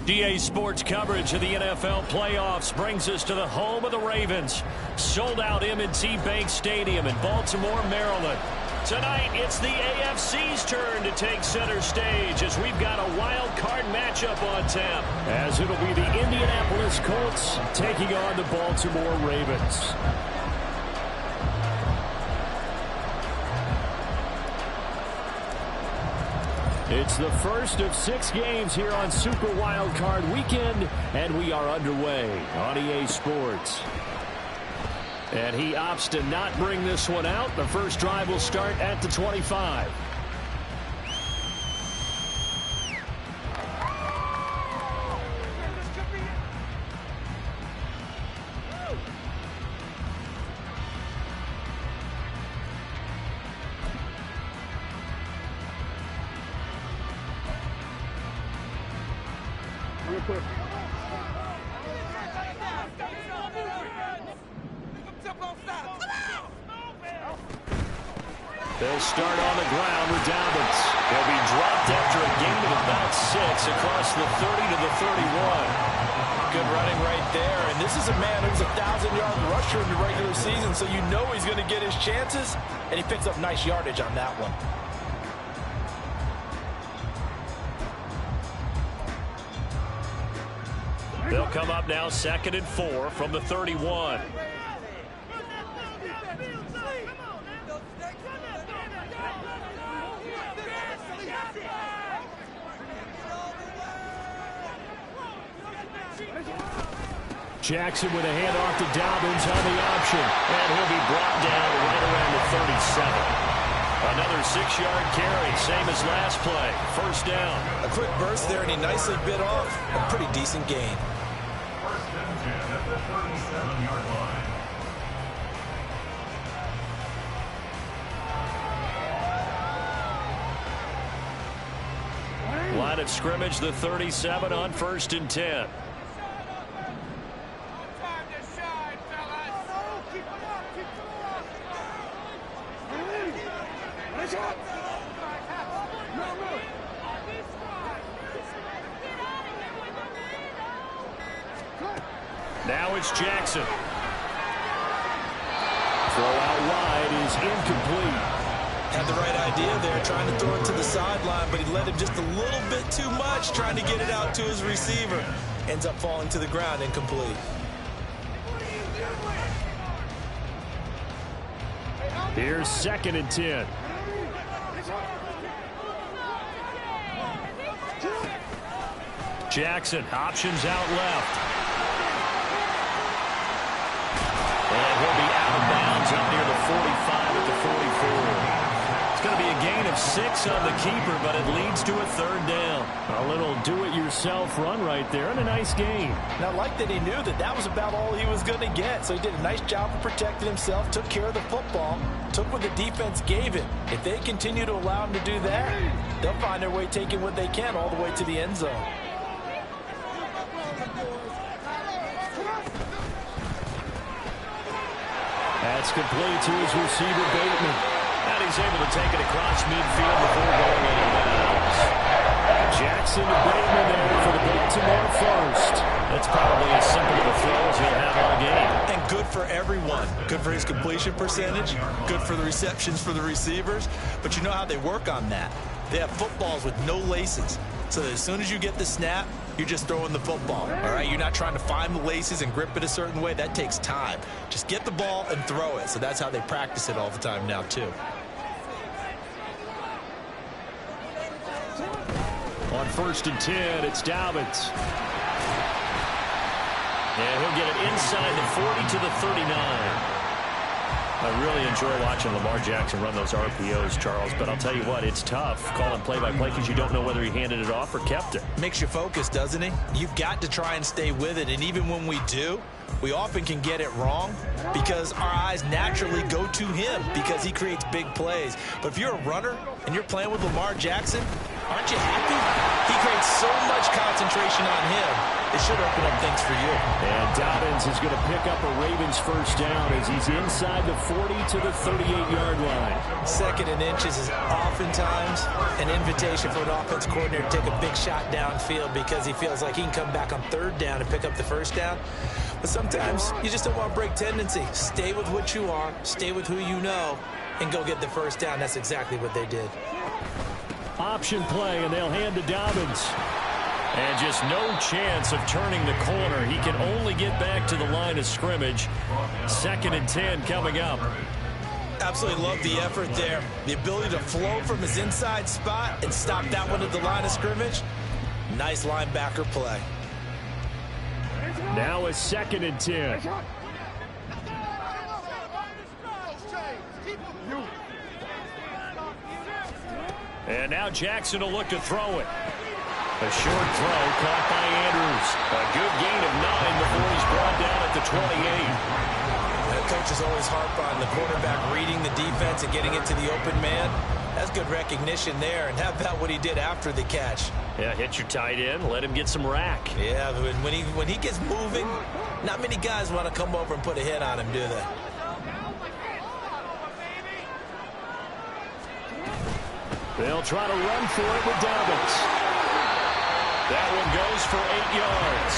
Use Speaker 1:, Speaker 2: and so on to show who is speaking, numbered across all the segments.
Speaker 1: EA Sports coverage of the NFL playoffs brings us to the home of the Ravens. Sold out M&T Bank Stadium in Baltimore, Maryland. Tonight, it's the AFC's turn to take center stage as we've got a wild card matchup on tap. As it'll be the Indianapolis Colts taking on the Baltimore Ravens. It's the first of 6 games here on Super Wild Card Weekend, and we are underway on EA Sports. And he opts to not bring this one out. The first drive will start at the 25. They'll start on the ground with Dobbins. He'll be dropped after a gain of about 6 across the 30 to the 31.
Speaker 2: Good running right there. And this is a man who's a 1,000-yard rusher in the regular season, so you know he's going to get his chances, and he picks up nice yardage on that one.
Speaker 1: They'll come up now 2nd and 4 from the 31. Jackson with a handoff to Dobbins on the option. And he'll be brought down right around the 37. Another 6-yard carry, same as last play. First down.
Speaker 2: A quick burst there, and he nicely bit off a pretty decent gain.
Speaker 3: First and 10 at the 37-yard line.
Speaker 1: Line of scrimmage, the 37 on 1st and 10. Now it's Jackson. Throw out wide is incomplete.
Speaker 2: Had the right idea there, trying to throw it to the sideline, but he let him just a little bit too much, trying to get it out to his receiver. Ends up falling to the ground, incomplete.
Speaker 1: Here's 2nd and 10. Jackson, options out left. And he'll be out of bounds up near the 45 at the 44. It's going to be a gain of 6 on the keeper, but it leads to a 3rd down. A little do-it-yourself run right there, and a nice gain.
Speaker 2: Now, like that he knew that that was about all he was going to get, so he did a nice job of protecting himself, took care of the football, took what the defense gave him. If they continue to allow him to do that, they'll find their way taking what they can all the way to the end zone.
Speaker 1: That's complete to his receiver, Bateman. And he's able to take it across midfield before going out of bounds. Jackson to Bateman there for the Baltimore first. That's probably as simple of a throw as he'll have all game.
Speaker 2: And good for everyone. Good for his completion percentage. Good for the receptions for the receivers. But you know how they work on that. They have footballs with no laces. So that as soon as you get the snap, you're just throwing the football, all right? You're not trying to find the laces and grip it a certain way. That takes time. Just get the ball and throw it. So that's how they practice it all the time now, too.
Speaker 1: On 1st and 10, it's Dobbins. And he'll get it inside the 40 to the 39. I really enjoy watching Lamar Jackson run those RPOs, Charles, but I'll tell you what, it's tough calling play-by-play because you don't know whether he handed it off or kept it.
Speaker 2: Makes you focus, doesn't he? You've got to try and stay with it, and even when we do, we often can get it wrong because our eyes naturally go to him because he creates big plays. But if you're a runner and you're playing with Lamar Jackson, aren't you happy? He creates so much concentration on him, it should open up things for you.
Speaker 1: And Dobbins is going to pick up a Ravens first down as he's inside the 40 to the 38-yard line.
Speaker 2: Second and inches is oftentimes an invitation for an offense coordinator to take a big shot downfield because he feels like he can come back on third down and pick up the first down. But sometimes you just don't want to break tendency. Stay with what you are, stay with who you know, and go get the first down. That's exactly what they did.
Speaker 1: Option play, and they'll hand to Dobbins. And just no chance of turning the corner. He can only get back to the line of scrimmage. 2nd and 10 coming up.
Speaker 2: Absolutely love the effort there. The ability to flow from his inside spot and stop that one at the line of scrimmage. Nice linebacker play.
Speaker 1: Now a 2nd and 10. And now Jackson will look to throw it. A short throw caught by Andrews. A good gain of 9 before he's brought down at the 28.
Speaker 2: The coaches always harp on the quarterback reading the defense and getting it to the open man. That's good recognition there. And how about what he did after the catch?
Speaker 1: Yeah, hit your tight end, let him get some rack.
Speaker 2: Yeah, when he gets moving, not many guys want to come over and put a hit on him, do they?
Speaker 1: They'll try to run for it with Dobbins. That one goes for 8 yards.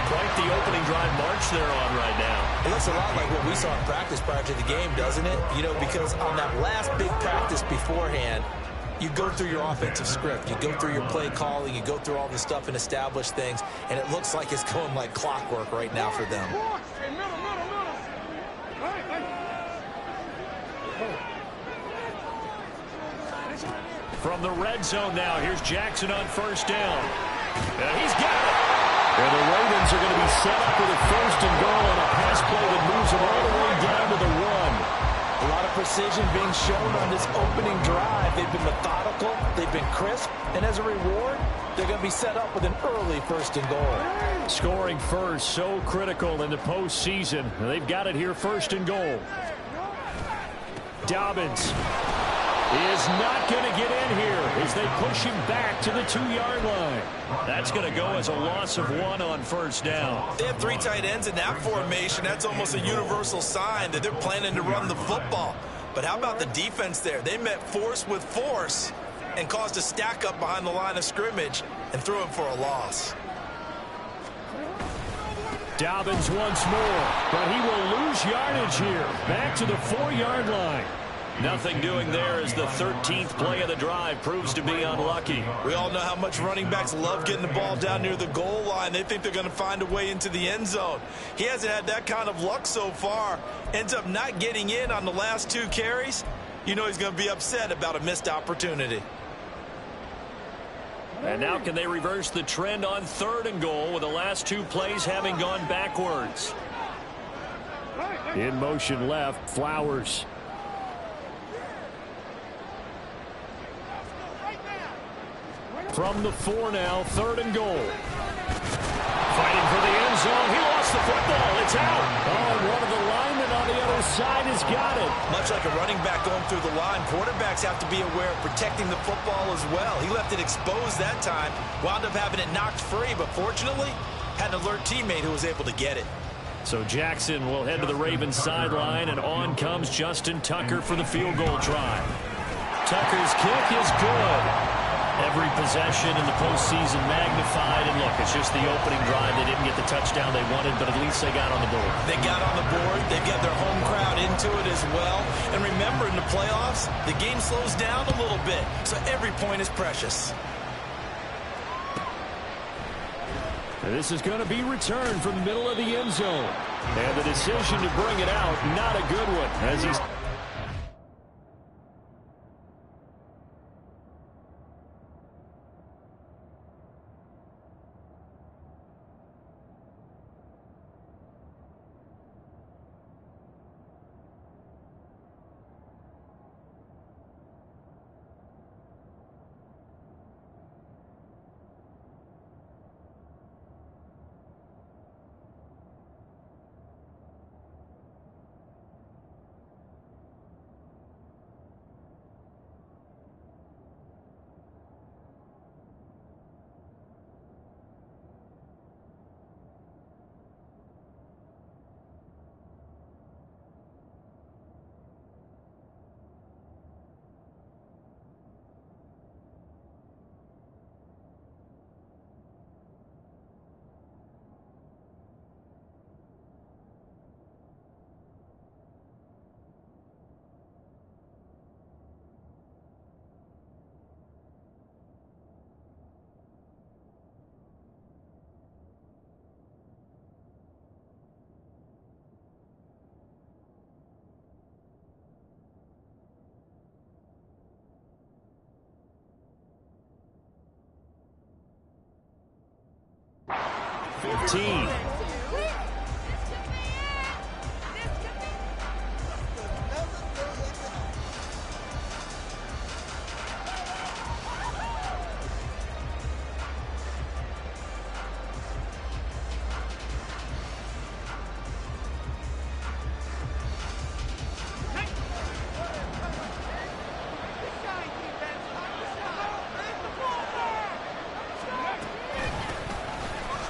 Speaker 1: Quite the opening drive march they're on right now.
Speaker 2: It looks a lot like what we saw in practice prior to the game, doesn't it? You know, because on that last big practice beforehand, you go through your offensive script. You go through your play calling. You go through all the stuff and establish things. And it looks like it's going like clockwork right now for them.
Speaker 1: From the red zone now, here's Jackson on first down. He's got it. And the Ravens are going to be set up with a 1st and goal on a pass play that moves them all the way down to the 1.
Speaker 2: A lot of precision being shown on this opening drive. They've been methodical. They've been crisp. And as a reward, they're going to be set up with an early 1st and goal.
Speaker 1: Scoring first, so critical in the postseason. They've got it here, 1st and goal. Dobbins is not going to get in here as they push him back to the 2-yard line. That's going to go as a loss of 1 on first down.
Speaker 2: They have 3 tight ends in that formation. That's almost a universal sign that they're planning to run the football. But how about the defense there? They met force with force and caused a stack up behind the line of scrimmage and threw him for a loss.
Speaker 1: Dobbins once more, but he will lose yardage here. Back to the 4-yard line. Nothing doing there as the 13th play of the drive proves to be unlucky.
Speaker 2: We all know how much running backs love getting the ball down near the goal line. They think they're going to find a way into the end zone. He hasn't had that kind of luck so far. Ends up not getting in on the last 2 carries. You know he's going to be upset about a missed opportunity.
Speaker 1: And now can they reverse the trend on 3rd and goal with the last 2 plays having gone backwards? In motion left, Flowers. From the 4 now, 3rd and goal. Fighting for the end zone. He lost the football. It's out. Oh, and one of the linemen on the other side has got it.
Speaker 2: Much like a running back going through the line, quarterbacks have to be aware of protecting the football as well. He left it exposed that time, wound up having it knocked free, but fortunately, had an alert teammate who was able to get it.
Speaker 1: So Jackson will head to the Ravens sideline, and on comes Justin Tucker for the field goal try. Tucker's kick is good. Every possession in the postseason magnified. And look, it's just the opening drive. They didn't get the touchdown they wanted, but at least they got on the board.
Speaker 2: They got on the board. They've got their home crowd into it as well. And remember, in the playoffs, the game slows down a little bit. So every point is precious.
Speaker 1: And this is going to be returned from the middle of the end zone. And the decision to bring it out, not a good one. As he's 15.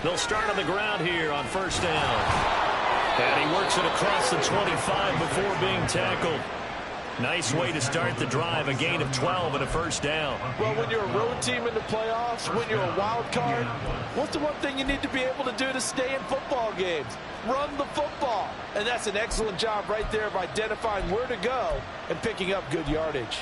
Speaker 1: They'll start on the ground here on first down. And he works it across the 25 before being tackled. Nice way to start the drive, a gain of 12 and a first down.
Speaker 4: Well, when you're a road team in the playoffs, when you're a wild card, what's the one thing you need to be able to do to stay in football games? Run the football. And that's an excellent job right there of identifying where to go and picking up good yardage.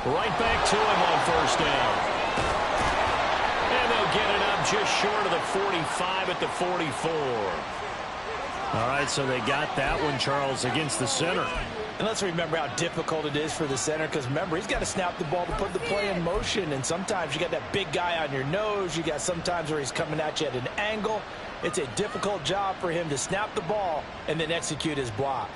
Speaker 1: Right back to him on first down. And they'll get it up just short of the 45 at the 44. All right, so they got that one, Charles, against the center.
Speaker 2: And let's remember how difficult it is for the center, because remember, he's got to snap the ball to put the play in motion, and sometimes you got that big guy on your nose. You got sometimes where he's coming at you at an angle. It's a difficult job for him to snap the ball and then execute his block.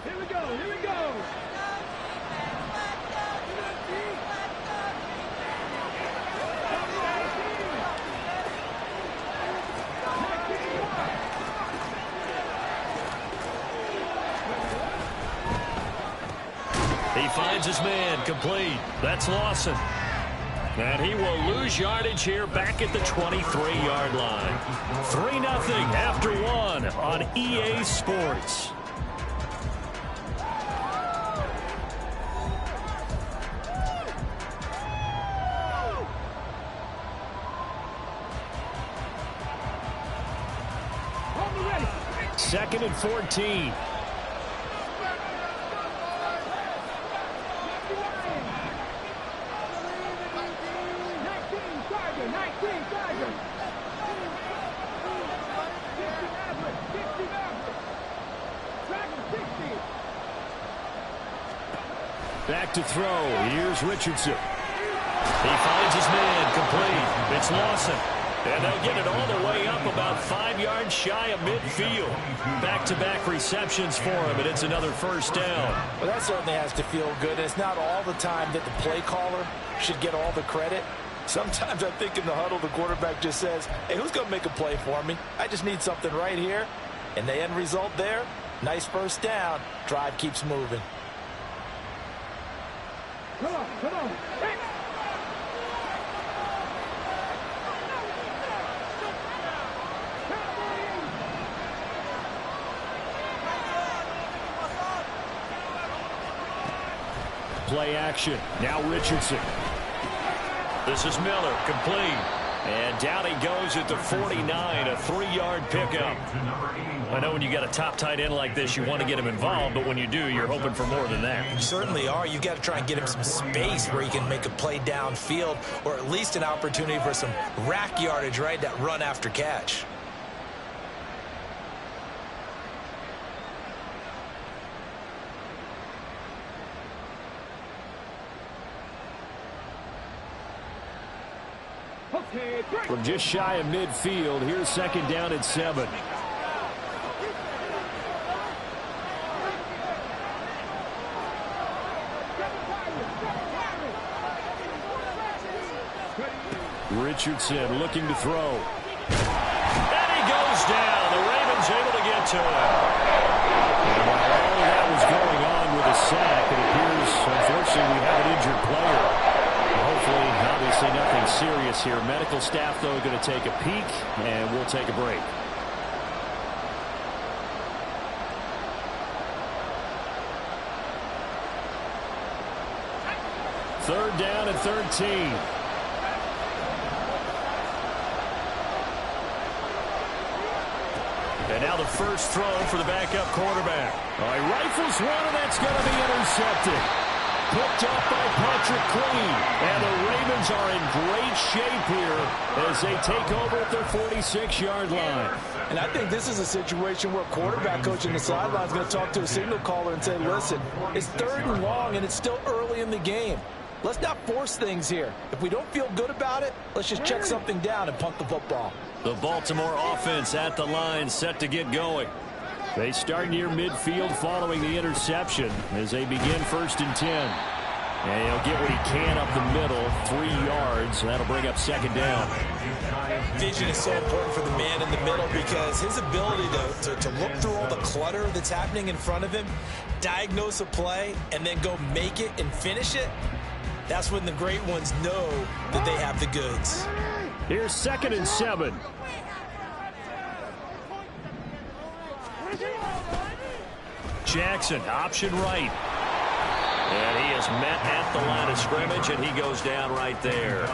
Speaker 3: Here we go, here we go.
Speaker 1: He finds his man, complete. That's Lawson. And he will lose yardage here back at the 23-yard line. 3-0 after one on EA Sports. Second and 14. Back to throw. Here's Richardson. He finds his man, complete. It's Lawson. And they'll get it all the way up about 5 yards shy of midfield. Back-to-back receptions for him, and it's another first down.
Speaker 2: Well, that certainly has to feel good. It's not all the time that the play caller should get all the credit. Sometimes I think in the huddle, the quarterback just says, hey, who's going to make a play for me? I just need something right here. And the end result there, nice first down. Drive keeps moving.
Speaker 3: Come on, come on. Hey.
Speaker 1: Play action. Now Richardson. This is Miller, complete. And down he goes at the 49, a 3-yard pickup. I know when you got a top tight end like this, you want to get him involved, but when you do, you're hoping for more than that.
Speaker 2: You certainly are. You've got to try and get him some space where he can make a play downfield, or at least an opportunity for some rack yardage, right? That run after catch.
Speaker 1: From just shy of midfield, here's second down at 7. Richardson looking to throw. And he goes down. The Ravens able to get to him. And while all that was going on with a sack, it appears, unfortunately, we have an injured player. Hopefully, obviously nothing serious here. Medical staff, though, going to take a peek, and we'll take a break. Third down and 13. And now the first throw for the backup quarterback. He rifles one, and that's going to be intercepted. Picked up by Patrick Queen. And the Ravens are in great shape here as they take over at their 46-yard line.
Speaker 4: And I think this is a situation where quarterback coach in the sideline is going to talk to a signal caller and say, listen, it's 3rd and long, and it's still early in the game. Let's not force things here. If we don't feel good about it, let's just check something down and punt the football.
Speaker 1: The Baltimore offense at the line, set to get going. They start near midfield following the interception as they begin 1st and 10. And he'll get what he can up the middle, 3 yards. That'll bring up 2nd down.
Speaker 2: Vision is so important for the man in the middle because his ability to look through all the clutter that's happening in front of him, diagnose a play, and then go make it and finish it, that's when the great ones know that they have the goods.
Speaker 1: Here's 2nd and 7. Jackson, option right. And he is met at the line of scrimmage, and he goes down right there.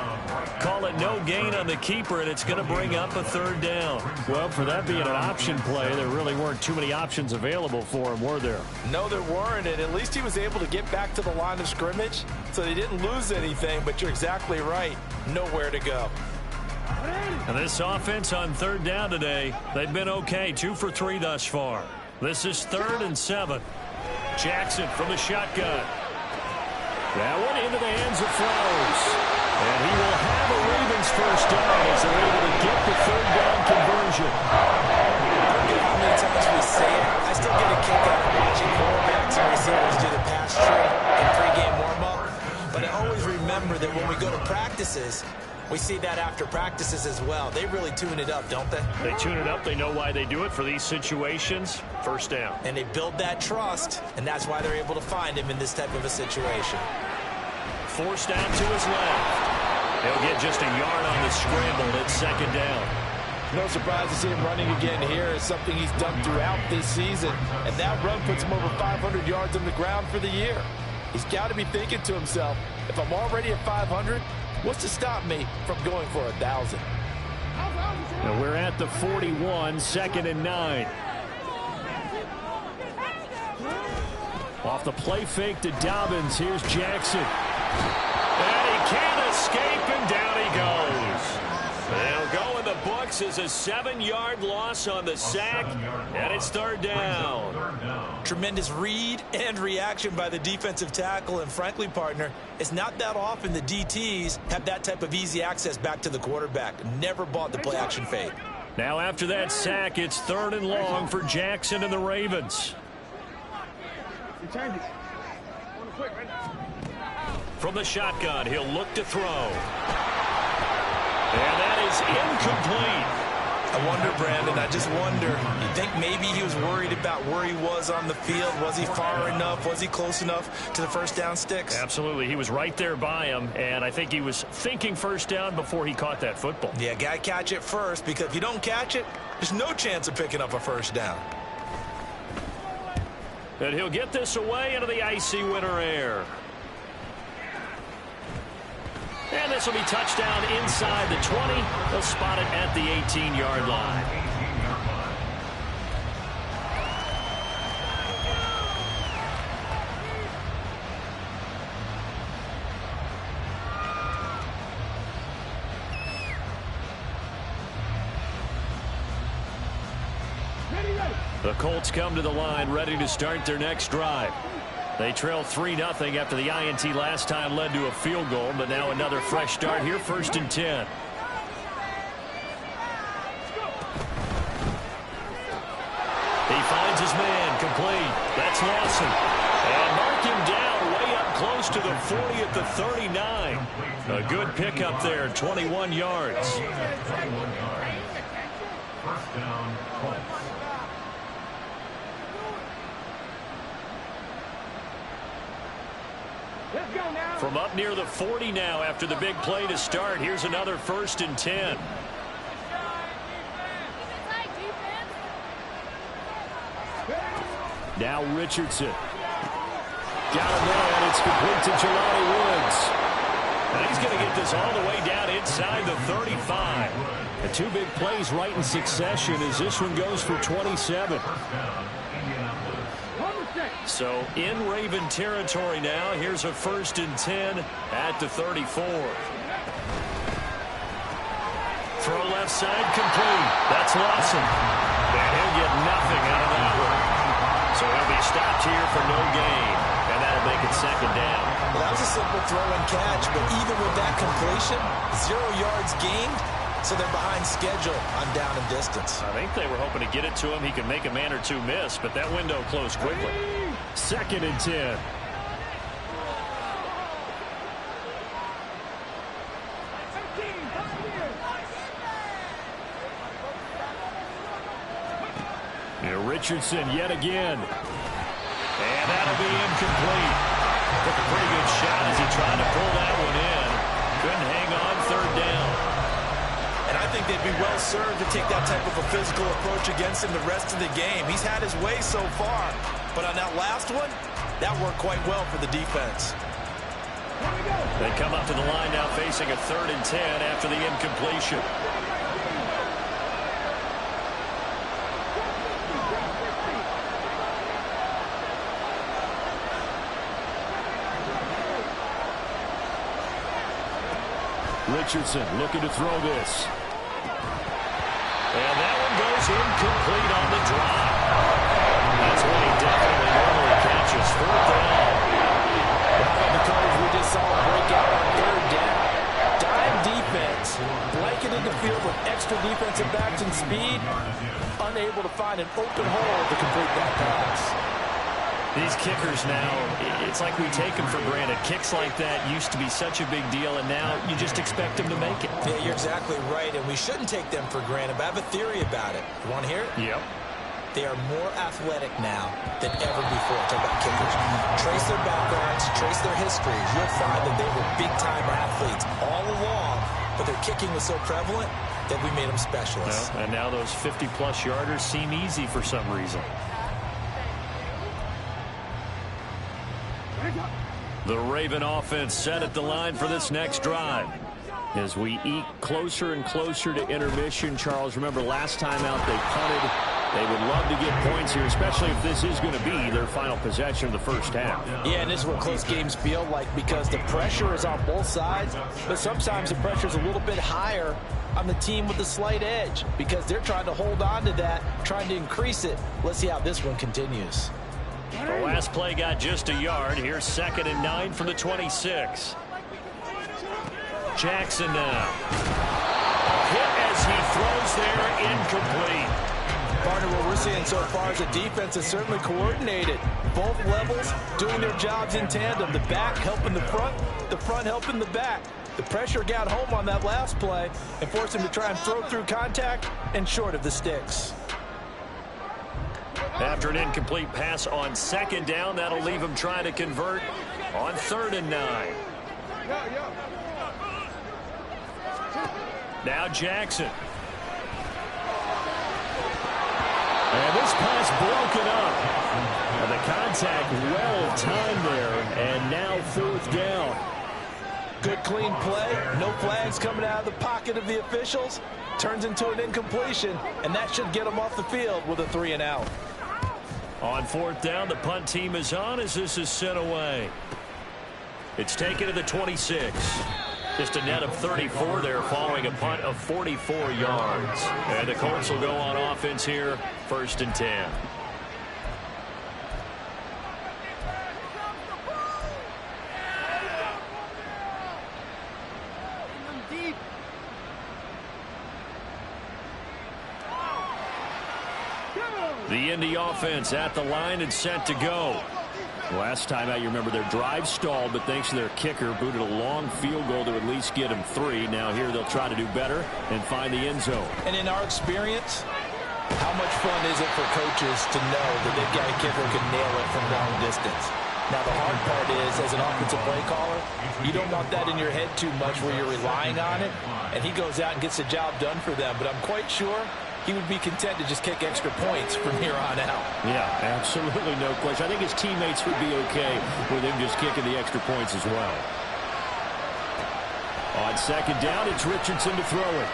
Speaker 1: Call it no gain on the keeper, and it's going to bring up a 3rd down. Well, for that being an option play, there really weren't too many options available for him, were there?
Speaker 4: No, there weren't, and at least he was able to get back to the line of scrimmage, so they didn't lose anything, but you're exactly right. Nowhere to go.
Speaker 1: And this offense on 3rd down today, they've been okay, 2 for 3 thus far. This is 3rd and 7. Jackson from the shotgun. That one into the hands of Flowers. And he will have a Ravens first down as they're able to get the 3rd down conversion.
Speaker 2: I don't know how many times we say it. I still get a kick out of watching quarterbacks and receivers do the pass tree in pregame warm-up. But I always remember that when we go to practices, we see that after practices as well. They really tune it up, don't they?
Speaker 1: They tune it up. They know why they do it for these situations. First down.
Speaker 2: And they build that trust, and that's why they're able to find him in this type of a situation.
Speaker 1: Forced out to his left. He'll get just a yard on the scramble. It's 2nd down.
Speaker 4: No surprise to see him running again here. It's something he's done throughout this season. And that run puts him over 500 yards on the ground for the year. He's got to be thinking to himself, if I'm already at 500, what's to stop me from going for 1,000?
Speaker 1: And we're at the 41, 2nd and 9. Off the play fake to Dobbins, here's Jackson. And he can't escape, and down he goes. They'll go in the books as a 7-yard loss on the sack, and it's 3rd down.
Speaker 2: Tremendous read and reaction by the defensive tackle, and frankly, partner, it's not that often the DTs have that type of easy access back to the quarterback. Never bought the play-action fake.
Speaker 1: Now after that sack, it's 3rd and long for Jackson and the Ravens. From the shotgun, he'll look to throw. And that is incomplete.
Speaker 2: I wonder, Brandon, I just wonder, you think maybe he was worried about where he was on the field? Was he far enough? Was he close enough to the first down sticks?
Speaker 1: Absolutely. He was right there by him, and I think he was thinking first down before he caught that football.
Speaker 2: Yeah, got to catch it first, because if you don't catch it, there's no chance of picking up a first down.
Speaker 1: And he'll get this away into the icy winter air. And this will be touchdown inside the 20. They'll spot it at the 18-yard line. The Colts come to the line ready to start their next drive. They trail 3-0 after the INT last time led to a field goal, but now another fresh start here, 1st and 10. He finds his man, complete. That's Lawson. And mark him down way up close to the 40 at the 39. A good pickup there, 21 yards.
Speaker 3: First down, Colts.
Speaker 1: From up near the 40 now after the big play to start. Here's another 1st and 10. Now Richardson. Got him there, and it's complete to Jelani Woods. And he's going to get this all the way down inside the 35. The two big plays right in succession as this one goes for 27. So in Raven territory now. Here's a 1st and 10 at the 34. Throw left side complete. That's Lawson. And he'll get nothing out of that one. So he'll be stopped here for no gain. And that'll make it 2nd down.
Speaker 2: Well, that was a simple throw and catch, but even with that completion, 0 yards gained, so they're behind schedule on down and distance.
Speaker 1: I think they were hoping to get it to him. He can make a man or two miss, but that window closed quickly. 2nd and 10. Richardson yet again. And that'll be incomplete. Took a pretty good shot as he tried to pull that one in. Couldn't hang on 3rd down.
Speaker 2: And I think they'd be well served to take that type of a physical approach against him the rest of the game. He's had his way so far. But on that last one, that worked quite well for the defense.
Speaker 1: They come up to the line now facing a 3rd and 10 after the incompletion. Richardson looking to throw this. And that one goes incomplete on the drive. That's what he definitely normally catches. 4th down.
Speaker 4: Well, the coverage we just saw break out on 3rd down. Dime defense, blanketed the field with extra defensive backs and speed, unable to find an open hole to complete that pass.
Speaker 1: These kickers now, it's like we take them for granted. Kicks like that used to be such a big deal, and now you just expect them to make it.
Speaker 2: Yeah, you're exactly right, and we shouldn't take them for granted, but I have a theory about it. You want to hear it?
Speaker 1: Yep.
Speaker 2: They are more athletic now than ever before. Talk about kickers. Trace their backgrounds, trace their histories. You'll find that they were big-time athletes all along, but their kicking was so prevalent that we made them specialists.
Speaker 1: Well, and now those 50-plus yarders seem easy for some reason. The Raven offense set at the line for this next drive. As we eke closer and closer to intermission, Charles, remember last time out they punted. They would love to get points here, especially if this is going to be their final possession of the first half.
Speaker 4: Yeah, and this is what close games feel like because the pressure is on both sides, but sometimes the pressure is a little bit higher on the team with the slight edge because they're trying to hold on to that, trying to increase it. Let's see how this one continues.
Speaker 1: The last play got just a yard. Here's 2nd and 9 from the 26. Jackson now. Hit as he throws there, incomplete.
Speaker 4: Partner, what we're seeing so far is the defense is certainly coordinated. Both levels doing their jobs in tandem. The back helping the front helping the back. The pressure got home on that last play and forced him to try and throw through contact and short of the sticks.
Speaker 1: After an incomplete pass on 2nd down, that'll leave him trying to convert on 3rd and 9. Now Jackson. And this pass broken up. And the contact well timed there, and now 4th down.
Speaker 4: Good clean play. No flags coming out of the pocket of the officials. Turns into an incompletion, and that should get them off the field with a 3 and out.
Speaker 1: On 4th down, the punt team is on as this is sent away. It's taken to the 26. Just a net of 34 there following a punt of 44 yards. And the Colts will go on offense here, 1st and 10. The Indy offense at the line and set to go. Last time out, you remember their drive stalled, but thanks to their kicker, booted a long field goal to at least get them 3. Now here they'll try to do better and find the end zone.
Speaker 4: And in our experience, how much fun is it for coaches to know that they've got a kicker who can nail it from long distance? Now the hard part is, as an offensive play caller, you don't want that in your head too much where you're relying on it, and he goes out and gets the job done for them. But I'm quite sure he would be content to just kick extra points from here on out.
Speaker 1: Yeah, absolutely no question. I think his teammates would be okay with him just kicking the extra points as well. On second down, it's Richardson to throw it.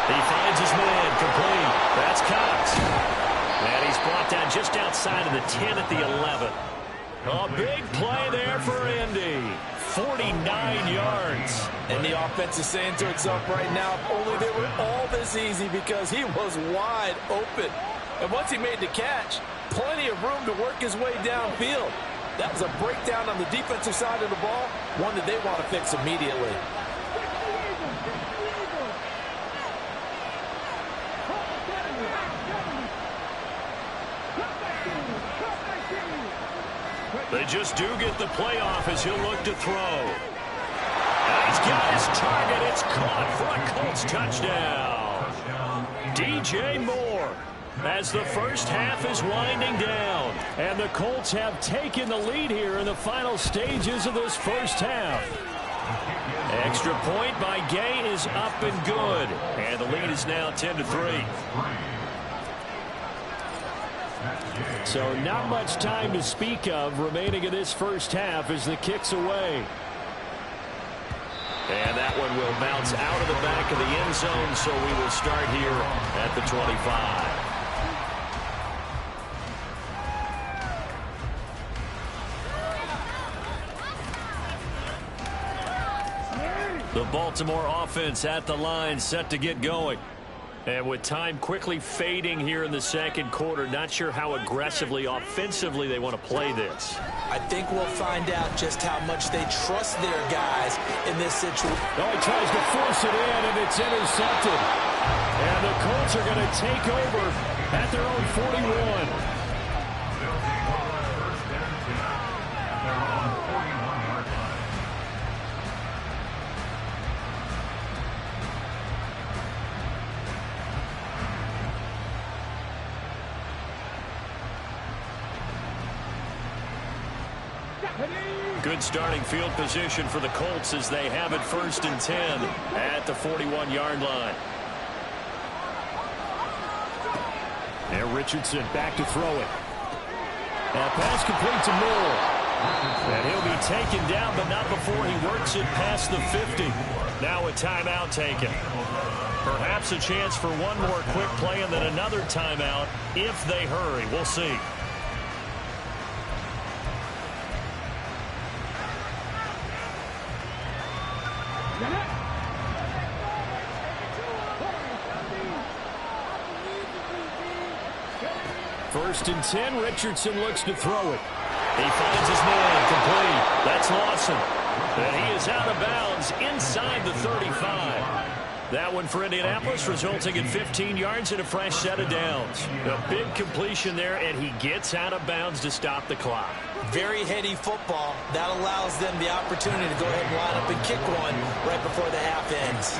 Speaker 1: He finds his man, complete. That's Cox. And he's brought down just outside of the 10 at the 11. A big play there for Andy. 49 yards.
Speaker 4: And the offense is saying to itself right now, if only they were all this easy, because he was wide open. And once he made the catch, plenty of room to work his way downfield. That was a breakdown on the defensive side of the ball, one that they want to fix immediately.
Speaker 1: They just do get the playoff as he'll look to throw. And he's got his target. It's caught for a Colts touchdown. DJ Moore, as the first half is winding down. And the Colts have taken the lead here in the final stages of this first half. Extra point by Gay is up and good. And the lead is now 10-3. So not much time to speak of remaining in this first half as the kick's away. And that one will bounce out of the back of the end zone, so we will start here at the 25. The Baltimore offense at the line, set to get going. And with time quickly fading here in the second quarter, not sure how aggressively, offensively they want to play this.
Speaker 2: I think we'll find out just how much they trust their guys in this situation.
Speaker 1: Oh, he tries to force it in, and it's intercepted. And the Colts are going to take over at their own 41. Good starting field position for the Colts as they have it 1st and 10 at the 41-yard line. And Richardson back to throw it. And pass complete to Moore. And he'll be taken down, but not before he works it past the 50. Now a timeout taken. Perhaps a chance for one more quick play and then another timeout if they hurry. We'll see. First and 10, Richardson looks to throw it. He finds his man, complete. That's Lawson. And he is out of bounds inside the 35. That one for Indianapolis, resulting in 15 yards and a fresh set of downs. A big completion there, and he gets out of bounds to stop the clock.
Speaker 2: Very heady football. That allows them the opportunity to go ahead and line up and kick one right before the half ends.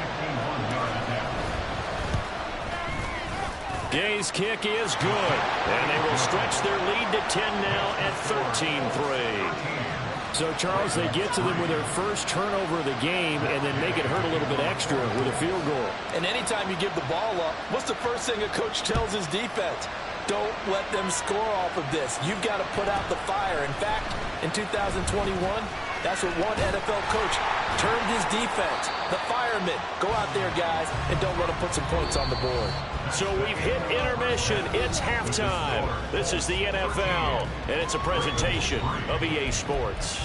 Speaker 1: Gay's kick is good, and they will stretch their lead to 10 now at 13-3. So, Charles, they get to them with their first turnover of the game and then make it hurt a little bit extra with a field goal.
Speaker 4: And anytime you give the ball up, what's the first thing a coach tells his defense? Don't let them score off of this. You've got to put out the fire. In fact, in 2021, that's what one NFL coach termed his defense. The firemen. Go out there, guys, and don't let them put some points on the board.
Speaker 1: So we've hit intermission. It's halftime. This is the NFL, and it's a presentation of EA Sports.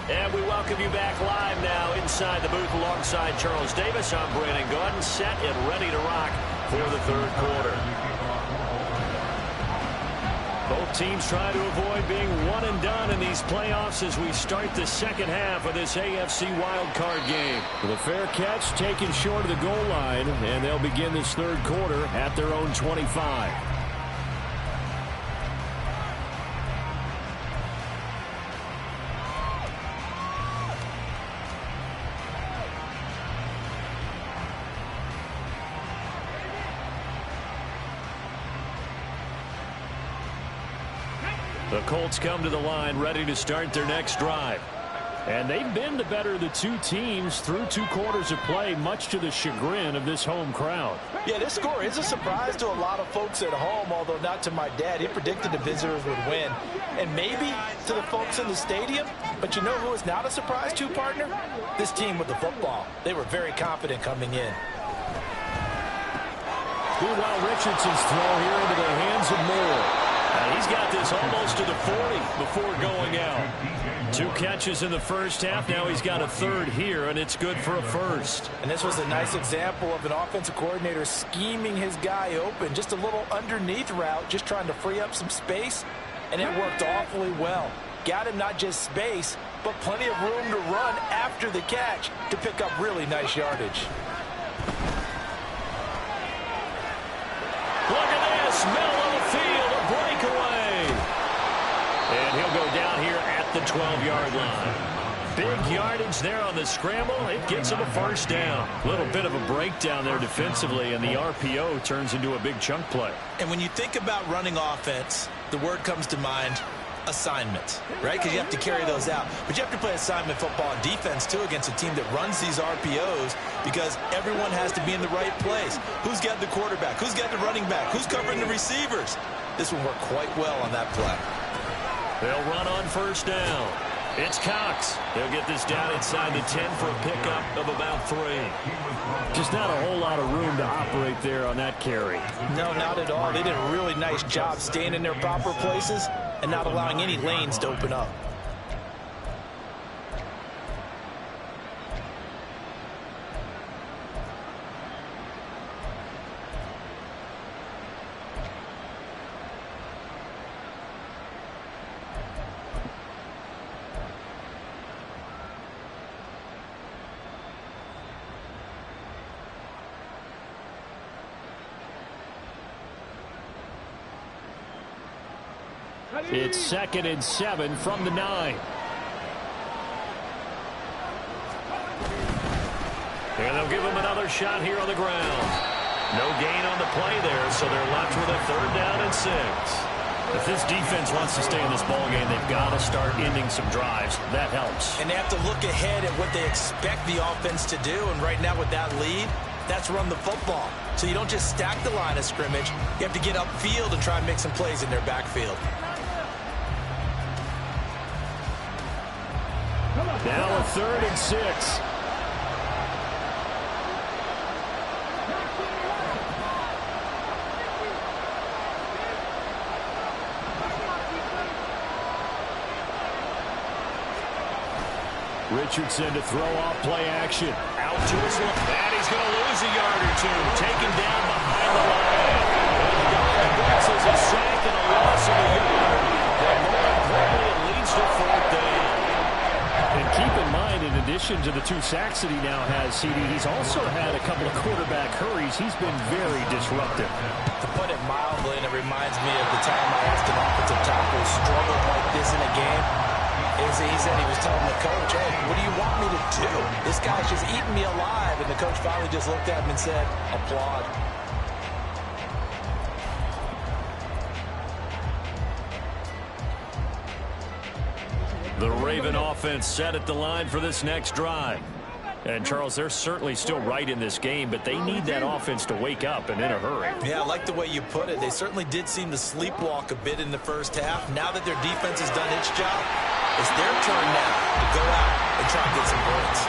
Speaker 1: And we welcome you back live now inside the booth alongside Charles Davis. I'm Brandon Gordon, set and ready to rock for the third quarter. Both teams try to avoid being one and done in these playoffs as we start the second half of this AFC wildcard game. With a fair catch taken short of the goal line, and they'll begin this third quarter at their own 25. The Colts come to the line ready to start their next drive. And they've been the better of the two teams through 2 quarters of play, much to the chagrin of this home crowd.
Speaker 4: Yeah, this score is a surprise to a lot of folks at home, although not to my dad. He predicted the visitors would win. And maybe to the folks in the stadium. But you know who is not a surprise to, partner? This team with the football. They were very confident coming in.
Speaker 1: Meanwhile, Richardson's throw here into the hands of Moore. And he's got this almost to the 40 before going out. 2 catches in the first half. Now he's got a 3rd here, and it's good for a 1st.
Speaker 4: And this was a nice example of an offensive coordinator scheming his guy open. Just a little underneath route, just trying to free up some space, and it worked awfully well. Got him not just space, but plenty of room to run after the catch to pick up really nice yardage.
Speaker 1: Look at this, middle of the field, a breakaway. And he'll go down here at the 12-yard line. Big yardage there on the scramble. It gets him a 1st down. A little bit of a breakdown there defensively, and the RPO turns into a big chunk play.
Speaker 2: And when you think about running offense, the word comes to mind, assignment, right? Because you have to carry those out. But you have to play assignment football and defense, too, against a team that runs these RPOs because everyone has to be in the right place. Who's got the quarterback? Who's got the running back? Who's covering the receivers? This will work quite well on that play.
Speaker 1: They'll run on 1st down. It's Cox. They'll get this down inside the 10 for a pickup of about 3. Just not a whole lot of room to operate there on that carry.
Speaker 4: No, not at all. They did a really nice job staying in their proper places and not allowing any lanes to open up.
Speaker 1: It's 2nd and 7 from the 9. And they'll give him another shot here on the ground. No gain on the play there, so they're left with a 3rd down and 6. If this defense wants to stay in this ballgame, they've got to start ending some drives. That helps.
Speaker 2: And they have to look ahead at what they expect the offense to do. And right now with that lead, that's run the football. So you don't just stack the line of scrimmage. You have to get upfield and try and make some plays in their backfield.
Speaker 1: Now a 3rd and 6. Richardson to throw off play action. Out to his left. And he's going to lose a yard or 2. Taken down behind the line. And the breaks is a sack and a loss of a yard. And more importantly, it leads to 4th down. And keep in mind, in addition to the 2 sacks that he now has, CD, he's also had a couple of quarterback hurries. He's been very disruptive.
Speaker 4: To put it mildly, and it reminds me of the time I asked an offensive tackle struggle like this in a game, is he said he was telling the coach, hey, what do you want me to do? This guy's just eating me alive. And the coach finally just looked at him and said, applaud.
Speaker 1: The Raven offense set at the line for this next drive. And, Charles, they're certainly still right in this game, but they need that offense to wake up and in a hurry.
Speaker 2: Yeah, I like the way you put it. They certainly did seem to sleepwalk a bit in the first half. Now that their defense has done its job, it's their turn now to go out and try and get some points.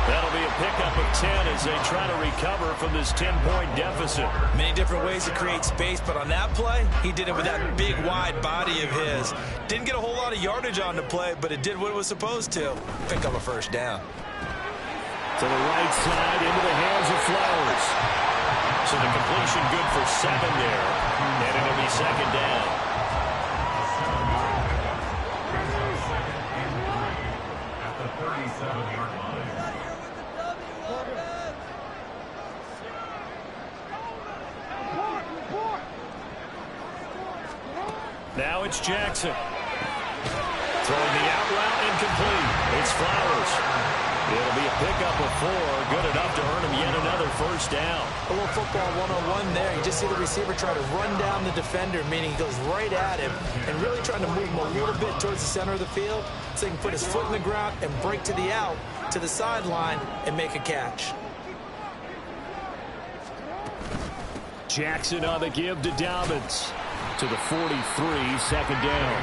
Speaker 1: That'll be a pickup of 10 as they try to recover from this 10-point deficit.
Speaker 2: Many different ways to create space, but on that play, he did it with that big, wide body of his. Didn't get a whole lot of yardage on the play, but it did what it was supposed to. Pick up a 1st down.
Speaker 1: To the right side, into the hands of Flowers. So the completion good for 7 there, and it'll be 2nd down.
Speaker 3: At the 37-yard line.
Speaker 1: Now it's Jackson. Throwing the out route incomplete. It's Flowers. It'll be a pickup of 4, good enough to earn him yet another first down.
Speaker 2: A little football 101 there. You just see the receiver try to run down the defender, meaning he goes right at him and really trying to move him a little bit towards the center of the field so he can put his foot in the ground and break to the out, to the sideline, and make a catch.
Speaker 1: Jackson on the give to Dobbins. To the 43, second down.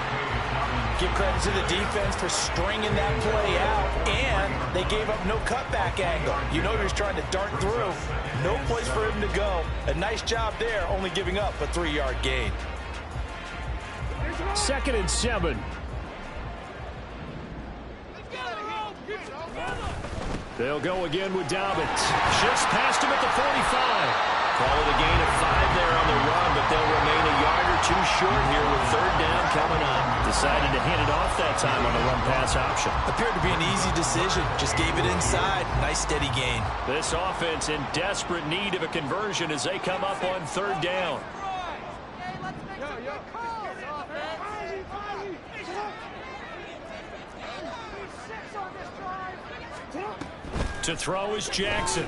Speaker 2: Give credit to the defense for stringing that play out, and they gave up no cutback angle. You know he was trying to dart through. No place for him to go. A nice job there, only giving up a 3-yard gain.
Speaker 1: 2nd and 7. They'll go again with Dobbins. Shifts past him at the 45. Call it a gain of 5 there on the run, but they'll remain a yard or 2 short here with 3rd down coming up. Decided to hand it off that time on the run-pass option.
Speaker 2: Appeared to be an easy decision. Just gave it inside. Nice steady gain.
Speaker 1: This offense in desperate need of a conversion as they come up on 3rd down. To throw is Jackson.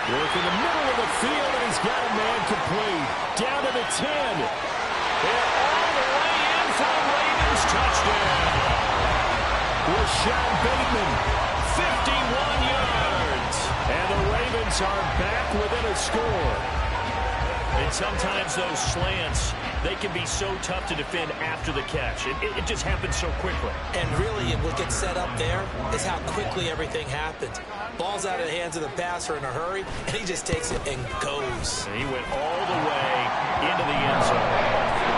Speaker 1: Work in the middle of the field, and he's got a man complete. Down to the 10. And all the way in for a Ravens touchdown. Rashad Bateman, 51 yards. And the Ravens are back within a score. And sometimes those slants, they can be so tough to defend after the catch. It just happens so quickly.
Speaker 2: And really, what gets set up there is how quickly everything happens. Ball's out of the hands of the passer in a hurry, and he just takes it and goes.
Speaker 1: And he went all the way into the end zone.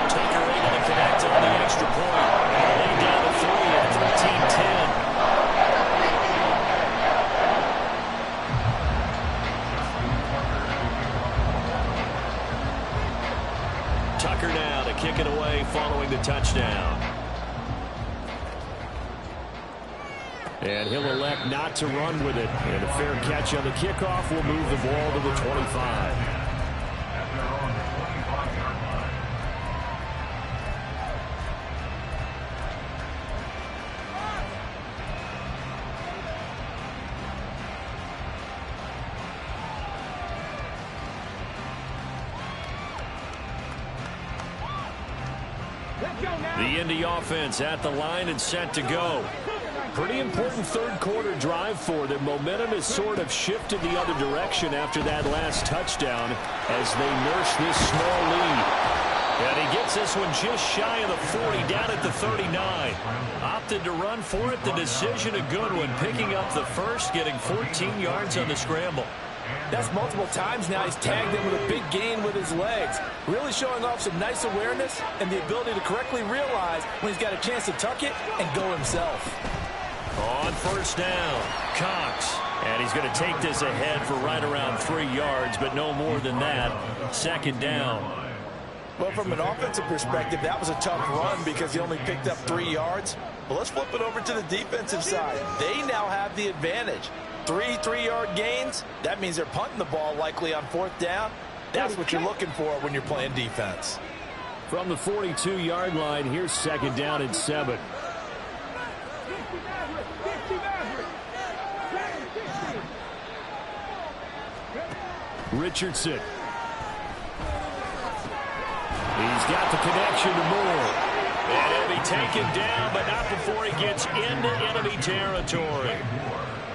Speaker 1: Tucker able to connect on the extra point. Laid down to 3 at 13-10. Tucker now to kick it away following the touchdown. And he'll elect not to run with it. And a fair catch on the kickoff will move the ball to the 25. The Indy offense at the line and set to go. Pretty important 3rd quarter drive for them. Momentum has sort of shifted the other direction after that last touchdown as they nurse this small lead. And he gets this one just shy of the 40, down at the 39. Opted to run for it. The decision a good one, picking up the first, getting 14 yards on the scramble.
Speaker 2: That's multiple times now. He's tagged him with a big gain with his legs. Really showing off some nice awareness and the ability to correctly realize when he's got a chance to tuck it and go himself.
Speaker 1: On 1st down, Cox. And he's going to take this ahead for right around 3 yards, but no more than that. 2nd down.
Speaker 2: Well, from an offensive perspective, that was a tough run because he only picked up 3 yards. But let's flip it over to the defensive side. They now have the advantage. 3 3-yard gains. That means they're punting the ball likely on 4th down. That's what you're looking for when you're playing defense.
Speaker 1: From the 42-yard line, here's 2nd down and 7. Richardson. He's got the connection to Moore. And he'll be taken down, but not before he gets into enemy territory.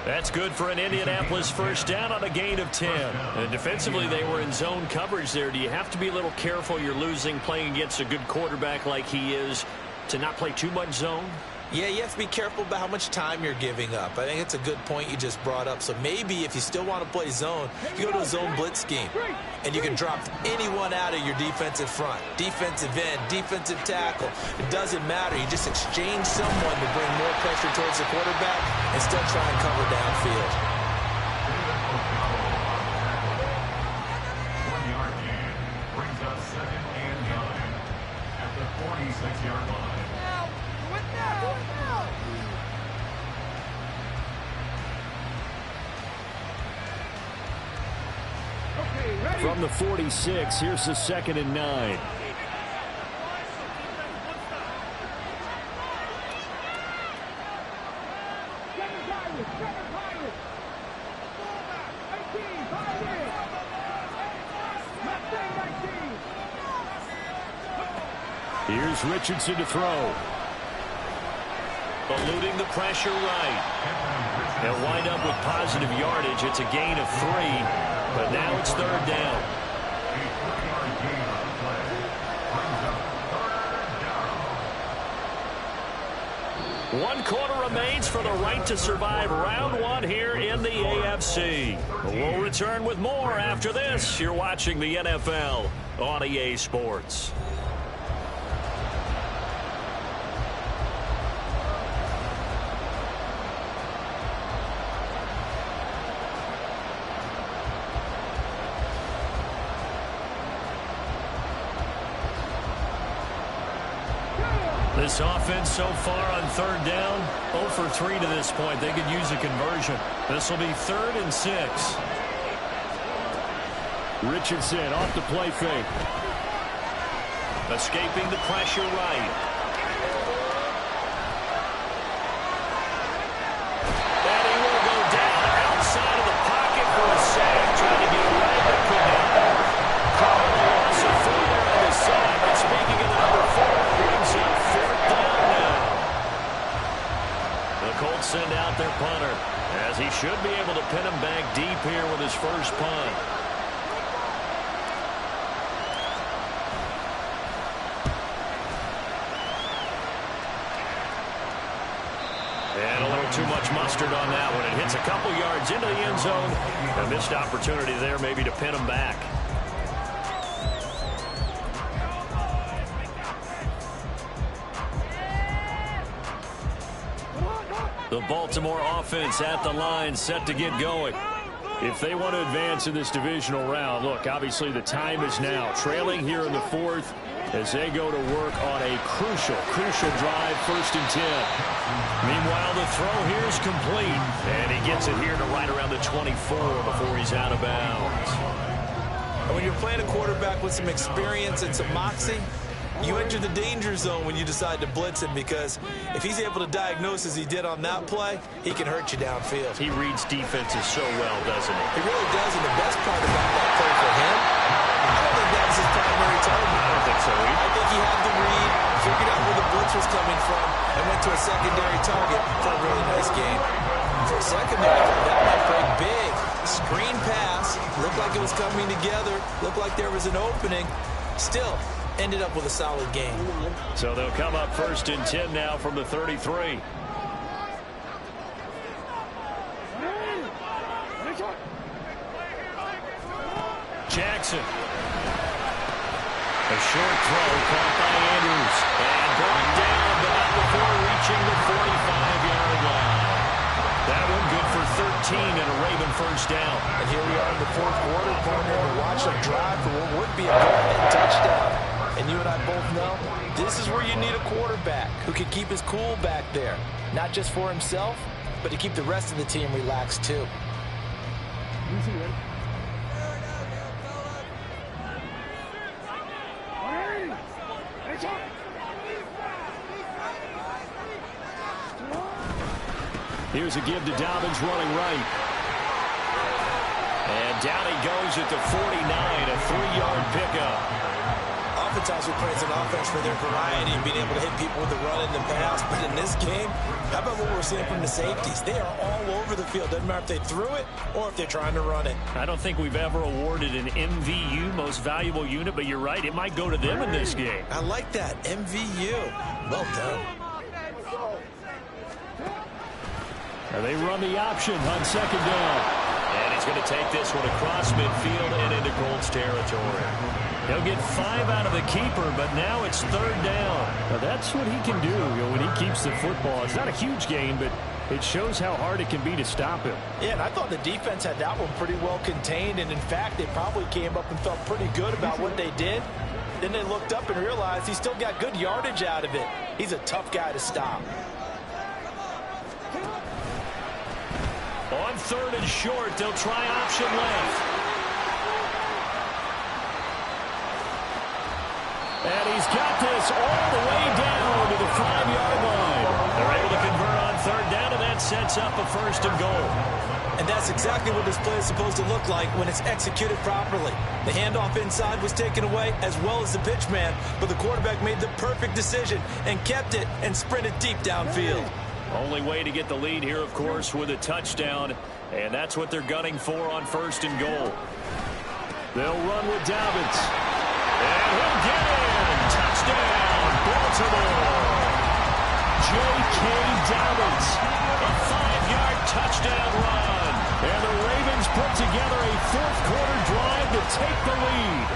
Speaker 1: That's good for an Indianapolis 1st down on a gain of 10. And defensively, they were in zone coverage there. Do you have to be a little careful? You're losing, playing against a good quarterback like he is, to not play too much zone?
Speaker 2: Yeah, you have to be careful about how much time you're giving up. I think it's a good point you just brought up. So maybe if you still want to play zone, you go to a zone blitz scheme. And you can drop anyone out of your defensive front. Defensive end, defensive tackle. It doesn't matter. You just exchange someone to bring more pressure towards the quarterback and still try and cover downfield.
Speaker 3: 1-yard gain brings up 2nd and 9 at the 46-yard line.
Speaker 1: From the 46, here's the 2nd and 9. Here's Richardson to throw. Eluding the pressure right. They'll wind up with positive yardage. It's a gain of 3, but now it's third down. One quarter remains for the right to survive round 1 here in the AFC. We'll return with more after this. You're watching the NFL on EA Sports. This offense so far on third down, 0 for 3 to this point. They could use a conversion. This will be 3rd and 6. Richardson off the play fake. Escaping the pressure right. And he will go down outside of the pocket for a sack. Trying to get away, but could not. Calling a loss of 4 there on the sack. And speaking of the number 4, brings up 4th down now. The Colts send out their punter, as he should be able to pin him back deep here with his first punt. And a little too much mustard on that one. It hits a couple yards into the end zone. A missed opportunity there maybe to pin him back. The Baltimore offense at the line, set to get going. If they want to advance in this divisional round, look, obviously the time is now. Trailing here in the 4th as they go to work on a crucial drive, 1st and 10. Meanwhile, the throw here is complete, and he gets it here to right around the 24 before he's out of bounds.
Speaker 2: And when you're playing a quarterback with some experience and some moxie, you enter the danger zone when you decide to blitz him, because if he's able to diagnose as he did on that play, he can hurt you downfield.
Speaker 1: He reads defenses so well, doesn't he?
Speaker 2: He really does, and the best part about that play for him, I don't think that was his primary target.
Speaker 1: I don't think so either.
Speaker 2: I think he had the read, figured out where the blitz was coming from, and went to a secondary target for a really nice gain. For a second there, I thought that might break big. Screen pass, looked like it was coming together, looked like there was an opening. Still, ended up with a solid game.
Speaker 1: So they'll come up 1st and 10 now from the 33. Jackson. A short throw caught by Andrews. And brought down, but not before reaching the 45-yard line. That one good for 13 and a Raven first down.
Speaker 4: And here we are in the 4th quarter, partner, and watch them drive for what would be a go-ahead touchdown. And you and I both know this is where you need a quarterback who can keep his cool back there. Not just for himself, but to keep the rest of the team relaxed too.
Speaker 1: Here's a give to Dobbins running right. And down he goes at the 49, a 3-yard pickup.
Speaker 2: Oftentimes we praise an offense for their variety and being able to hit people with the run and the pass. But in this game, how about what we're seeing from the safeties? They are all over the field. Doesn't matter if they threw it or if they're trying to run it.
Speaker 1: I don't think we've ever awarded an MVU, most valuable unit, but you're right. It might go to them in this game.
Speaker 2: I like that. MVU. Well done.
Speaker 1: They run the option on 2nd down. And he's going to take this one across midfield and into Colts territory. He'll get 5 out of the keeper, but now it's 3rd down. Now that's what he can do, when he keeps the football. It's not a huge gain, but it shows how hard it can be to stop him.
Speaker 4: Yeah, and I thought the defense had that one pretty well contained, and in fact, they probably came up and felt pretty good about what they did. Then they looked up and realized he still got good yardage out of it. He's a tough guy to stop.
Speaker 1: On 3rd and short, they'll try option left. And he's got this all the way down to the 5-yard line. They're able to convert on 3rd down, and that sets up a 1st and goal.
Speaker 2: And that's exactly what this play is supposed to look like when it's executed properly. The handoff inside was taken away as well as the pitch man, but the quarterback made the perfect decision and kept it and sprinted deep downfield.
Speaker 1: Only way to get the lead here, of course, with a touchdown, and that's what they're gunning for on 1st and goal. They'll run with Dobbins, and he'll get in. Touchdown, Baltimore. J.K. Dobbins, a 5-yard touchdown run, and the Ravens put together a 4th-quarter drive to take the lead.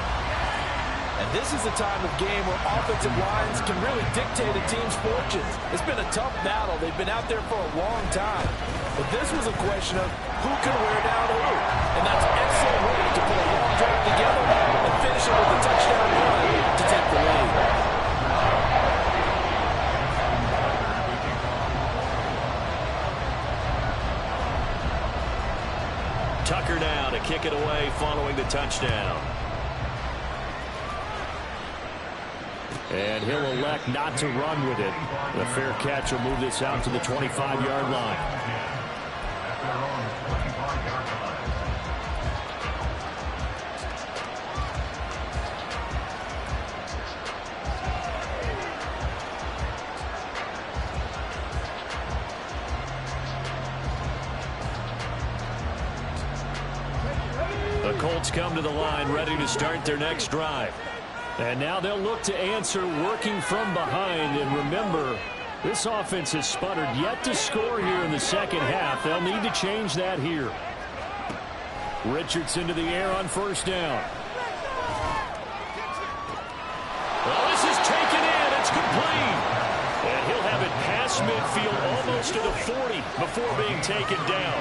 Speaker 4: And this is a time of game where offensive lines can really dictate a team's fortunes. It's been a tough battle. They've been out there for a long time. But this was a question of who can wear down who. And that's an excellent way to put a long drive together and finish it with a touchdown run to take the lead.
Speaker 1: Tucker now to kick it away following the touchdown. And he'll elect not to run with it. The fair catch will move this out to the 25-yard line. The Colts come to the line ready to start their next drive. And now they'll look to answer working from behind. And remember, this offense has sputtered yet to score here in the second half. They'll need to change that here. Richardson to the air on 1st down. Well, this is taken in. It's complete. And he'll have it past midfield almost to the 40 before being taken down.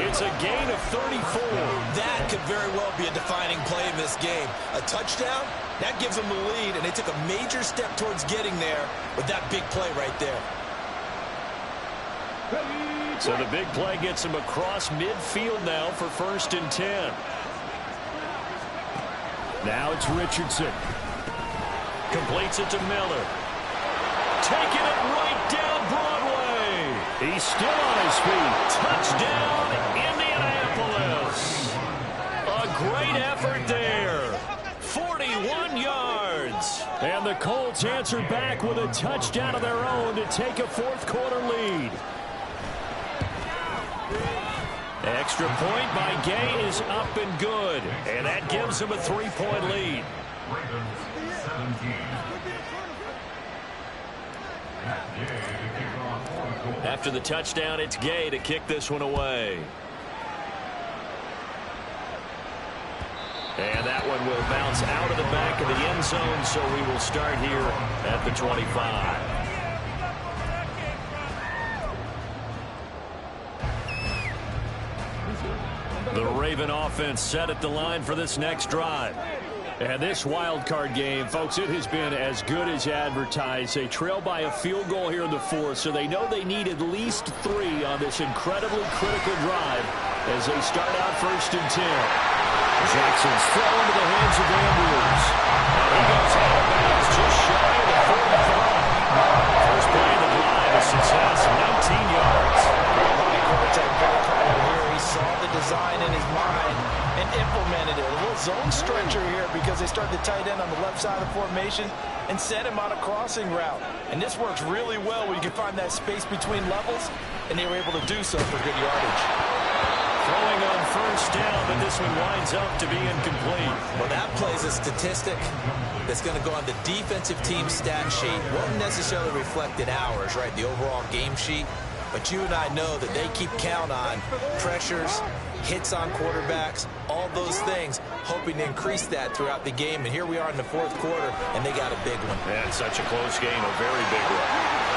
Speaker 1: It's a gain of 34.
Speaker 2: That could very well be a defining play in this game. A touchdown, that gives them the lead, and they took a major step towards getting there with that big play right there.
Speaker 1: So the big play gets them across midfield now for 1st and 10. Now it's Richardson. Completes it to Miller. Taking it right down Broadway. He's still on his feet. Touchdown, Indianapolis. A great effort there. 41 yards. And the Colts answer back with a touchdown of their own to take a 4th-quarter lead. Extra point by Gay is up and good. And that gives them a 3-point lead.
Speaker 3: Ravens 17.
Speaker 1: After the touchdown, it's Gay to kick this one away. And that one will bounce out of the back of the end zone, so we will start here at the 25. The Raven offense set at the line for this next drive. And this wild card game, folks, it has been as good as advertised. They trail by a field goal here in the 4th, so they know they need at least 3 on this incredibly critical drive as they start out 1st and 10. Jackson's throw into the hands of Andrews. And he goes out of bounds just shy of the 45. First play of the drive, a success, 19 yards.
Speaker 4: He saw the design in his mind and implemented it. A little zone stretcher here because they started the tight end on the left side of the formation and sent him on a crossing route. And this works really well when you can find that space between levels, and they were able to do so for good yardage.
Speaker 1: Throwing on 1st down, but this one winds up to be incomplete.
Speaker 2: Well, that plays a statistic that's going to go on the defensive team stat sheet. Won't necessarily reflect in ours, right, the overall game sheet. But you and I know that they keep count on pressures, hits on quarterbacks, all those things, hoping to increase that throughout the game. And here we are in the 4th quarter, and they got a big one.
Speaker 1: And such a close game, a very big one.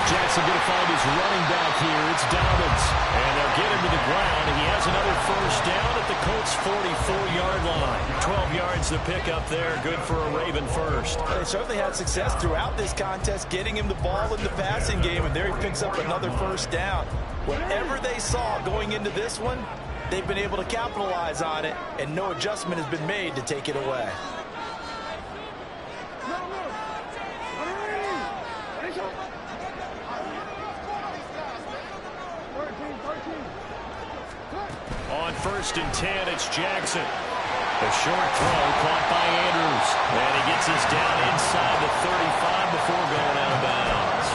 Speaker 1: Jackson going to find his running back here. It's Dobbins. And they'll get him to the ground. He has another 1st down at the Colts' 44-yard line. 12 yards to pick up there. Good for a Raven first.
Speaker 4: They certainly had success throughout this contest, getting him the ball in the passing game, and there he picks up another 1st down. Whatever they saw going into this one, they've been able to capitalize on it, and no adjustment has been made to take it away.
Speaker 1: On 1st and 10. It's Jackson. A short throw caught by Andrews. And he gets us down inside the 35 before going out of bounds.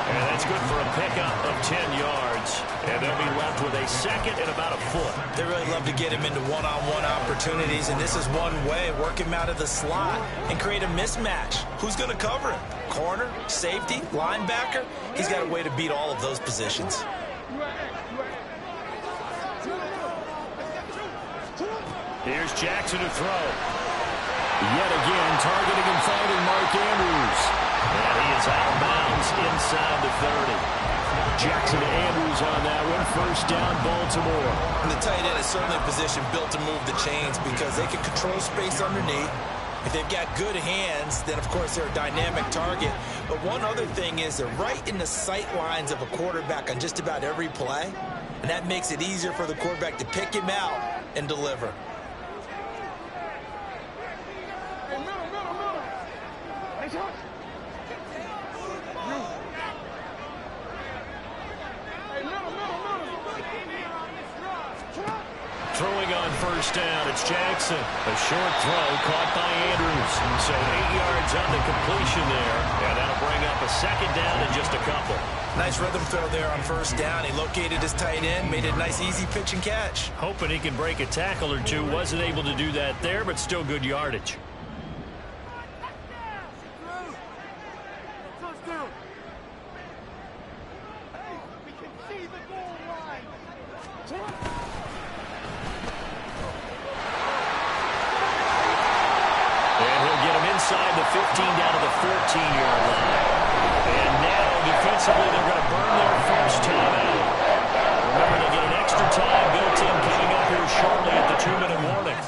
Speaker 1: And that's good for a pickup of 10 yards. And they'll be left with a 2nd and about a foot.
Speaker 2: They really love to get him into one-on-one opportunities, and this is one way. Work him out of the slot and create a mismatch. Who's going to cover him? Corner, safety, linebacker? He's got a way to beat all of those positions.
Speaker 1: Here's Jackson to throw. Yet again, targeting and finding Mark Andrews. And he is out of bounds inside the 30. Jackson to Andrews on that one. 1st down, Baltimore.
Speaker 2: And the tight end is certainly a position built to move the chains because they can control space underneath. If they've got good hands, then, of course, they're a dynamic target. But one other thing is they're right in the sight lines of a quarterback on just about every play. And that makes it easier for the quarterback to pick him out and deliver.
Speaker 1: Throwing on 1st down, it's Jackson. A short throw caught by Andrews. So 8 yards on the completion there. And that'll bring up a 2nd down in just a couple.
Speaker 2: Nice rhythm throw there on 1st down. He located his tight end, made it a nice, easy pitch and catch.
Speaker 1: Hoping he can break a tackle or two. Wasn't able to do that there, but still good yardage. Inside the 15 down to the 14-yard line. And now, defensively, they're going to burn their 1st timeout. Remember, they get an extra time built in coming up here shortly at the 2-minute warning.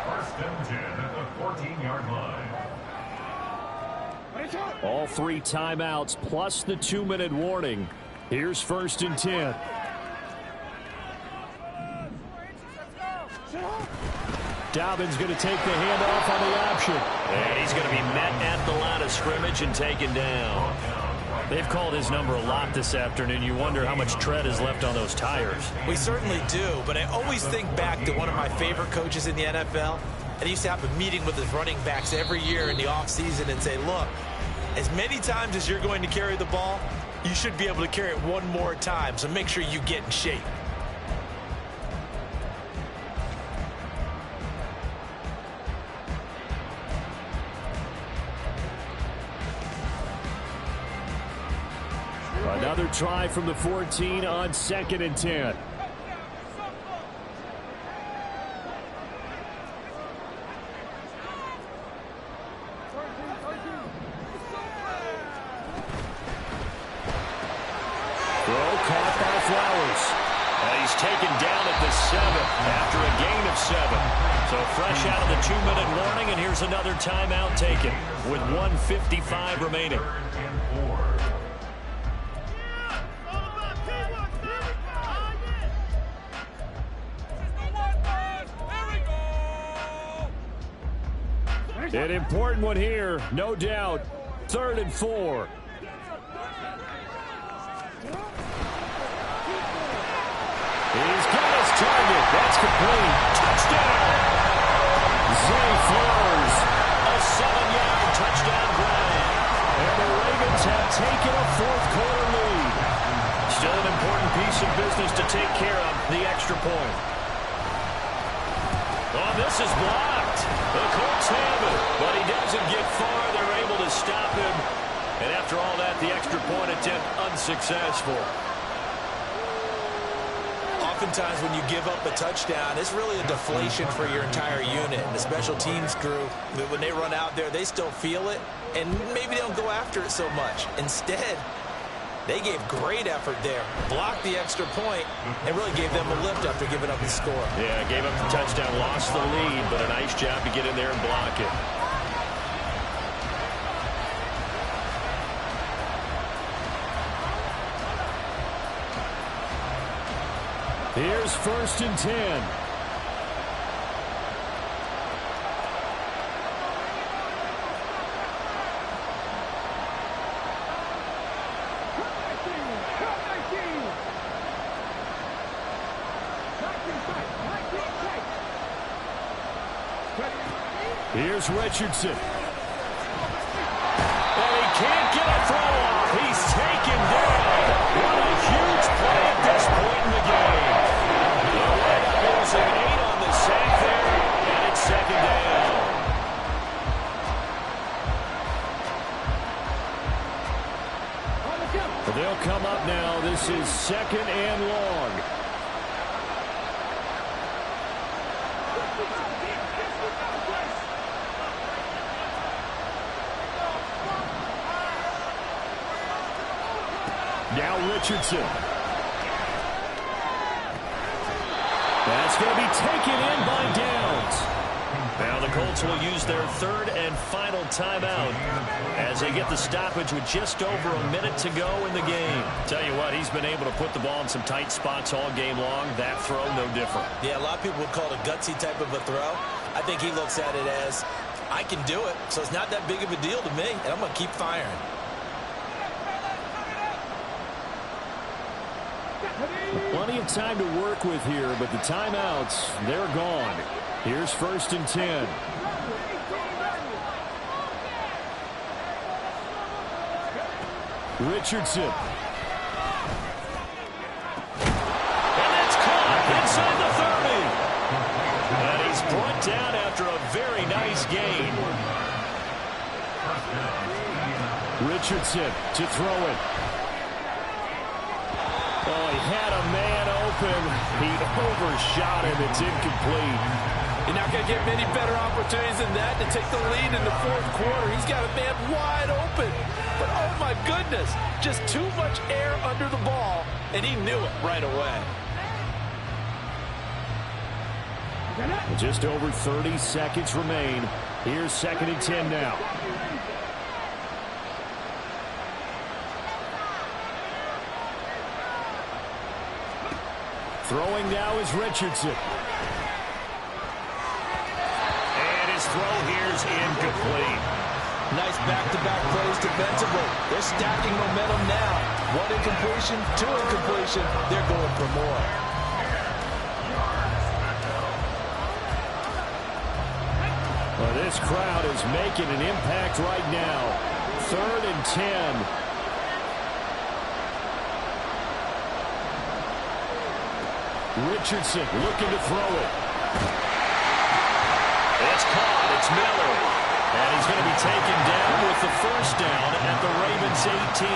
Speaker 3: 1st and 10 at the 14-yard line.
Speaker 1: All 3 timeouts plus the 2-minute warning. Here's 1st and 10. Dobbins going to take the handoff on the option. And he's going to be met at the line of scrimmage and taken down. They've called his number a lot this afternoon. You wonder how much tread is left on those tires.
Speaker 2: We certainly do, but I always think back to one of my favorite coaches in the NFL. And he used to have a meeting with his running backs every year in the offseason and say, look, as many times as you're going to carry the ball, you should be able to carry it one more time, so make sure you get in shape.
Speaker 1: Another try from the 14 on 2nd and 10. Throw caught by Flowers. And he's taken down at the 7 after a gain of 7. So fresh out of the 2-minute warning, and here's another timeout taken with 1:55 remaining. An important one here, no doubt. 3rd and 4. He's got his target. That's complete. Touchdown. Zay Flowers. A 7-yard touchdown grab. And the Ravens have taken a 4th-quarter lead. Still an important piece of business to take care of, the extra point. Oh, this is blocked. The Colts have it, but he doesn't get far. They're able to stop him. And after all that, the extra point attempt unsuccessful.
Speaker 2: Oftentimes when you give up a touchdown, it's really a deflation for your entire unit. And the special teams crew, when they run out there, they still feel it, and maybe they don't go after it so much. Instead, they gave great effort there, blocked the extra point, and really gave them a lift after giving up the score.
Speaker 1: Yeah, gave up the touchdown, lost the lead, but a nice job to get in there and block it. Here's 1st and 10. Here's Richardson. And he can't get a throw off. He's taken down. What a huge play at this point in the game. They'll wind up losing 8 on the sack there, and it's second down. They'll come up now. This is second and long. Now Richardson. That's going to be taken in by Downs. Now the Colts will use their third and final timeout as they get the stoppage with just over a minute to go in the game. Tell you what, he's been able to put the ball in some tight spots all game long. That throw, no different.
Speaker 2: Yeah, a lot of people would call it a gutsy type of a throw. I think he looks at it as, I can do it, so it's not that big of a deal to me, and I'm going to keep firing.
Speaker 1: Plenty of time to work with here, but the timeouts, they're gone. Here's first and 10. Richardson. And it's caught inside the 30. And he's brought down after a very nice gain. Richardson to throw it. Oh, he had a man open. He overshot him. It's incomplete.
Speaker 4: You're not going to get many better opportunities than that to take the lead in the fourth quarter. He's got a man wide open. But, oh, my goodness, just too much air under the ball, and he knew it right away.
Speaker 1: Just over 30 seconds remain. Here's second and 10 now. Throwing now is Richardson. And his throw here's incomplete.
Speaker 2: Nice back-to-back plays defensively. They're stacking momentum now. 1 incompletion, 2 incompletion. They're going for more.
Speaker 1: Well, this crowd is making an impact right now. Third and 10. Richardson looking to throw it. It's caught. It's Miller. And he's going to be taken down with the first down at the Ravens 18.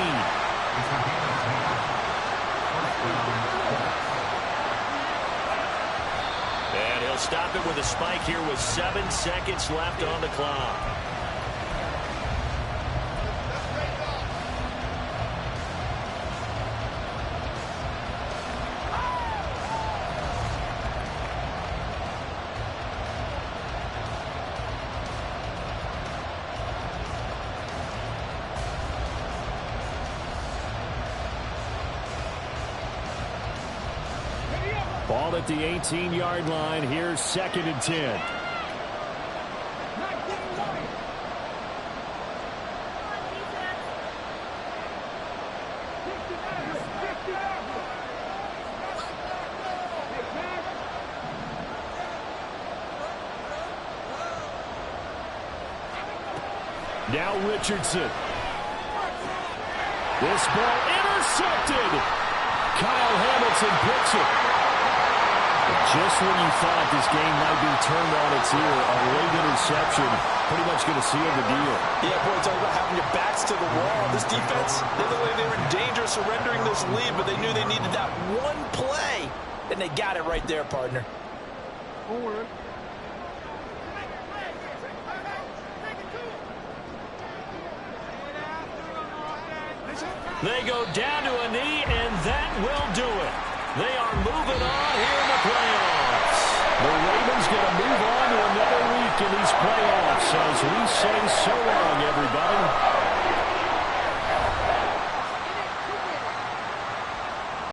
Speaker 1: And he'll stop it with a spike here with 7 seconds left on the clock. Ball at the 18-yard line. Here's second and 10. Now Richardson. This ball intercepted. Kyle Hamilton picks it. Just when you thought this game might be turned on its ear, a late interception pretty much going to seal the deal.
Speaker 2: Yeah, boy, talk about having your backs to the wall. This defense, they looked like they were in danger of surrendering this lead, but they knew they needed that one play, and they got it right there, partner.
Speaker 1: They go down to a knee, and that will do it. They are moving on here